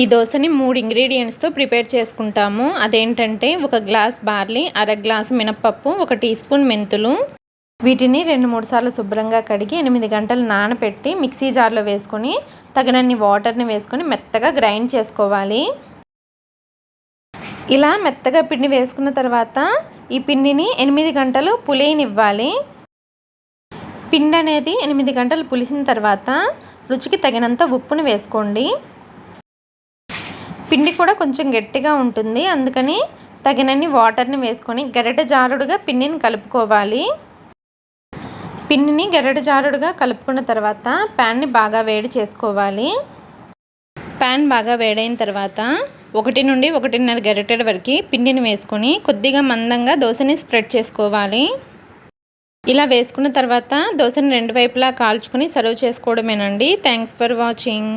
ఈ దోశని 3 ఇంగ్రీడియంట్స్తో ప్రిపేర్ చేసుకుంటాము. అదేంటంటే 1 గ్లాస్ బార్లీ, అర గ్లాసు మినప్పప్పు, 1 టీ స్పూన్ మెంతులు. వీటిని 2-3 సార్లు శుభ్రంగా కడిగి 8 గంటలు నానబెట్టి మిక్సీ జార్లో వేసుకొని తగినన్ని వాటర్ని వేసుకొని మెత్తగా గ్రైండ్ చేసుకోవాలి. ఇలా మెత్తగా పిండి వేసుకున్న తర్వాత ఈ పిండిని 8 గంటలు పులియనివ్వాలి. పిండి అనేది 8 గంటలు పులిసిన తర్వాత రుచికి తగినంత ఉప్పుని వేసుకోండి. పిండి కూడా కొంచెం గట్టిగా ఉంటుంది, అందుకని తగినన్ని వాటర్ని వేసుకొని గరిటె జారుడుగా పిండిని కలుపుకోవాలి. పిండిని గరిటె జారుడుగా కలుపుకున్న తర్వాత ప్యాన్ని బాగా వేడి చేసుకోవాలి. ప్యాన్ బాగా వేడైన తర్వాత 1 నుండి 1.5 గరిటెల వరకు పిండిని వేసుకొని కొద్దిగా మందంగా దోశని స్ప్రెడ్ చేసుకోవాలి. ఇలా వేసుకున్న తర్వాత దోశని 2 వైపులా కాల్చుకొని సర్వ్ చేసుకోవడమేనండి. Thanks for watching.